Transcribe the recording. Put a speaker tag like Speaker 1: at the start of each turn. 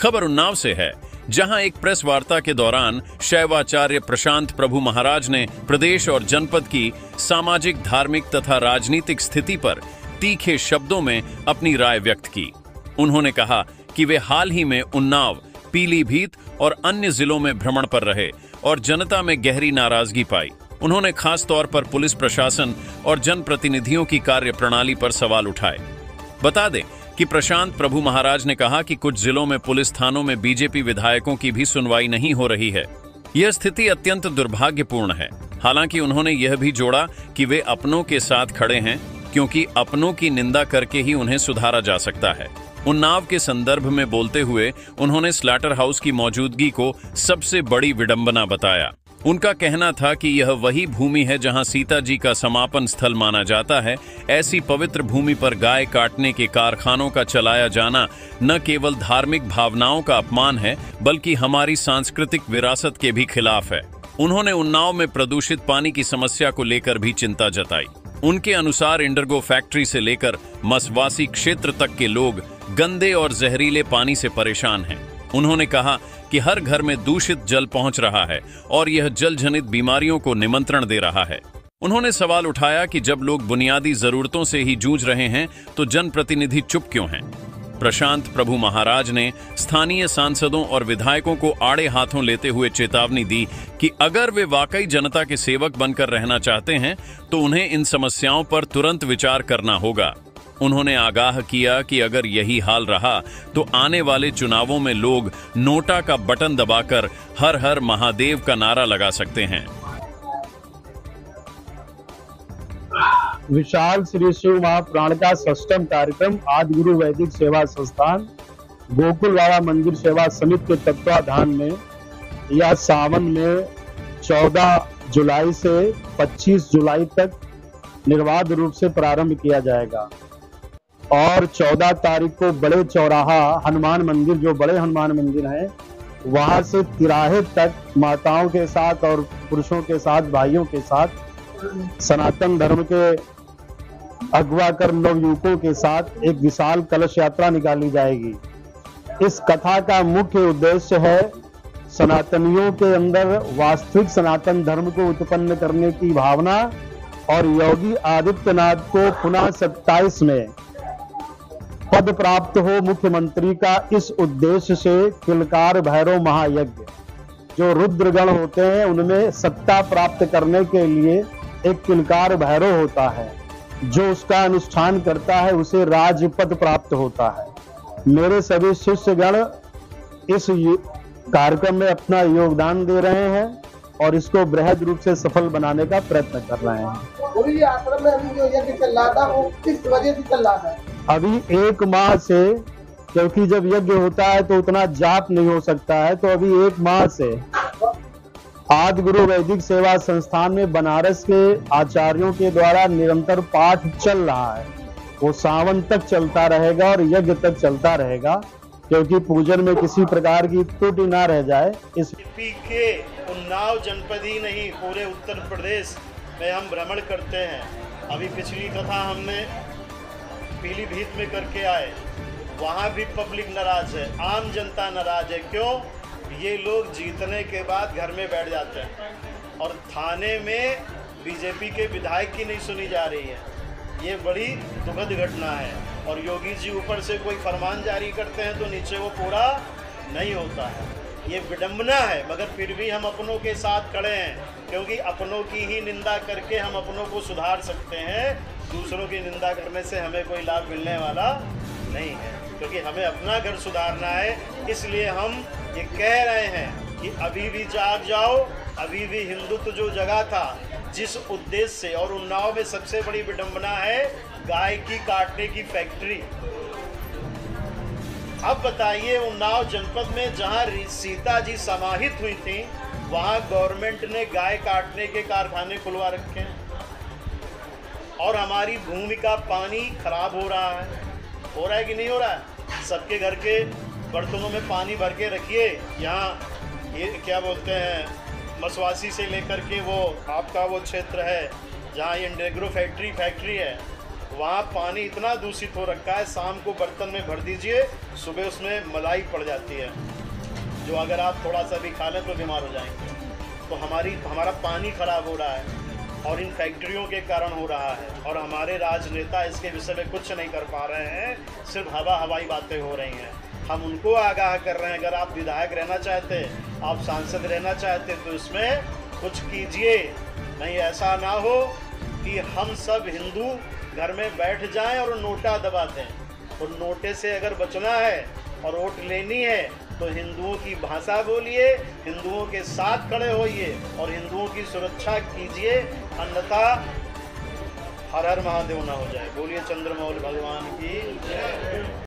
Speaker 1: खबर उन्नाव से है, जहां एक प्रेस वार्ता के दौरान शैवाचार्य प्रशांत प्रभु महाराज ने प्रदेश और जनपद की सामाजिक, धार्मिक तथा राजनीतिक स्थिति पर तीखे शब्दों में अपनी राय व्यक्त की। उन्होंने कहा कि वे हाल ही में उन्नाव, पीलीभीत और अन्य जिलों में भ्रमण पर रहे और जनता में गहरी नाराजगी पाई। उन्होंने खास तौर पर पुलिस प्रशासन और जनप्रतिनिधियों की कार्यप्रणाली पर सवाल उठाए। बता दें कि प्रशांत प्रभु महाराज ने कहा कि कुछ जिलों में पुलिस थानों में बीजेपी विधायकों की भी सुनवाई नहीं हो रही है। यह स्थिति अत्यंत दुर्भाग्यपूर्ण है। हालांकि उन्होंने यह भी जोड़ा कि वे अपनों के साथ खड़े हैं, क्योंकि अपनों की निंदा करके ही उन्हें सुधारा जा सकता है। उन्नाव के संदर्भ में बोलते हुए उन्होंने स्लॉटर हाउस की मौजूदगी को सबसे बड़ी विडंबना बताया। उनका कहना था कि यह वही भूमि है जहां सीता जी का समापन स्थल माना जाता है। ऐसी पवित्र भूमि पर गाय काटने के कारखानों का चलाया जाना न केवल धार्मिक भावनाओं का अपमान है, बल्कि हमारी सांस्कृतिक विरासत के भी खिलाफ है। उन्होंने उन्नाव में प्रदूषित पानी की समस्या को लेकर भी चिंता जताई। उनके अनुसार इंडरगो फैक्ट्री से लेकर मसवासी क्षेत्र तक के लोग गंदे और जहरीले पानी से परेशान हैं। उन्होंने कहा कि हर घर में दूषित जल पहुंच रहा है और यह जल जनित बीमारियों को निमंत्रण दे रहा है। उन्होंने सवाल उठाया कि जब लोग बुनियादी जरूरतों से ही जूझ रहे हैं तो जनप्रतिनिधि चुप क्यों हैं। प्रशांत प्रभु महाराज ने स्थानीय सांसदों और विधायकों को आड़े हाथों लेते हुए चेतावनी दी कि अगर वे वाकई जनता के सेवक बनकर रहना चाहते हैं तो उन्हें इन समस्याओं पर तुरंत विचार करना होगा। उन्होंने आगाह किया कि अगर यही हाल रहा तो आने वाले चुनावों में लोग नोटा का बटन दबाकर हर हर महादेव का नारा लगा सकते हैं।
Speaker 2: विशाल श्री शिव महापुराण का 6वां कार्यक्रम आदिगुरु वैदिक सेवा संस्थान गोकुल बाबा मंदिर सेवा समिति के तत्वाधान में या सावन में 14 जुलाई से 25 जुलाई तक निर्बाध रूप से प्रारंभ किया जाएगा और 14 तारीख को बड़े चौराहा हनुमान मंदिर, जो बड़े हनुमान मंदिर हैं, वहां से तिराहे तक माताओं के साथ और पुरुषों के साथ, भाइयों के साथ, सनातन धर्म के अगवा कर नवयुवकों के साथ एक विशाल कलश यात्रा निकाली जाएगी। इस कथा का मुख्य उद्देश्य है सनातनियों के अंदर वास्तविक सनातन धर्म को उत्पन्न करने की भावना और योगी आदित्यनाथ को पुनः 27 में पद प्राप्त हो मुख्यमंत्री का इस उद्देश्य से किलकार भैरव महायज्ञ, जो रुद्रगण होते हैं उनमें सत्ता प्राप्त करने के लिए एक किलकार भैरव होता है, जो उसका अनुष्ठान करता है उसे राजपद प्राप्त होता है। मेरे सभी शिष्यगण इस कार्यक्रम में अपना योगदान दे रहे हैं और इसको बृहद रूप से सफल बनाने का प्रयत्न कर रहे हैं।
Speaker 3: आश्रम में अभी जो यज्ञ चल रहा था वो किस वजह से चल रहा था?
Speaker 2: अभी 1 माह से, क्योंकि जब यज्ञ होता है तो उतना जाप नहीं हो सकता है, तो अभी 1 माह से आदिगुरु वैदिक सेवा संस्थान में बनारस के आचार्यों के द्वारा निरंतर पाठ चल रहा है। वो सावन तक चलता रहेगा और यज्ञ तक चलता रहेगा, क्योंकि पूजन में किसी प्रकार की त्रुटि ना रह जाए। इस
Speaker 4: के उन्नाव जनपद ही नहीं, पूरे उत्तर प्रदेश में हम भ्रमण करते हैं। अभी पिछली कथा हमने पीलीभीत में करके आए, वहाँ भी पब्लिक नाराज है, आम जनता नाराज है। क्यों? ये लोग जीतने के बाद घर में बैठ जाते हैं और थाने में बीजेपी के विधायक की नहीं सुनी जा रही है। ये बड़ी दुखद घटना है और योगी जी ऊपर से कोई फरमान जारी करते हैं तो नीचे वो पूरा नहीं होता है। ये विडंबना है, मगर फिर भी हम अपनों के साथ खड़े हैं, क्योंकि अपनों की ही निंदा करके हम अपनों को सुधार सकते हैं। दूसरों की निंदा करने से हमें कोई लाभ मिलने वाला नहीं है, क्योंकि हमें अपना घर सुधारना है। इसलिए हम ये कह रहे हैं कि अभी भी जाग जाओ, अभी भी हिंदुत्व जो जगह था जिस उद्देश्य से, और उन्नाव में सबसे बड़ी विडंबना है गाय की काटने की फैक्ट्री। अब बताइए, उन्नाव जनपद में जहां सीता जी समाहित हुई थी वहां गवर्नमेंट ने गाय काटने के कारखाने खुलवा रखे हैं और हमारी भूमि का पानी खराब हो रहा है कि नहीं हो रहा है? सबके घर के बर्तनों में पानी भर के रखिए। यहाँ ये क्या बोलते हैं, मसवासी से लेकर के वो आपका वो क्षेत्र है जहाँ ये इंडेग्रो फैक्ट्री है, वहाँ पानी इतना दूषित हो रखा है, शाम को बर्तन में भर दीजिए, सुबह उसमें मलाई पड़ जाती है, जो अगर आप थोड़ा सा भी खा लें तो बीमार हो जाएंगे। तो हमारा पानी खराब हो रहा है और इन फैक्ट्रियों के कारण हो रहा है, और हमारे राजनेता इसके विषय में कुछ नहीं कर पा रहे हैं, सिर्फ हवाई बातें हो रही हैं। हम उनको आगाह कर रहे हैं, अगर आप विधायक रहना चाहते, आप सांसद रहना चाहते तो इसमें कुछ कीजिए, नहीं ऐसा ना हो कि हम सब हिंदू घर में बैठ जाएं और नोटा दबा दें। तो नोटे से अगर बचना है और वोट लेनी है तो हिंदुओं की भाषा बोलिए, हिंदुओं के साथ खड़े होइए और हिंदुओं की सुरक्षा कीजिए, अन्यथा हर हर महादेव ना हो जाए। बोलिए चंद्रमौली भगवान की।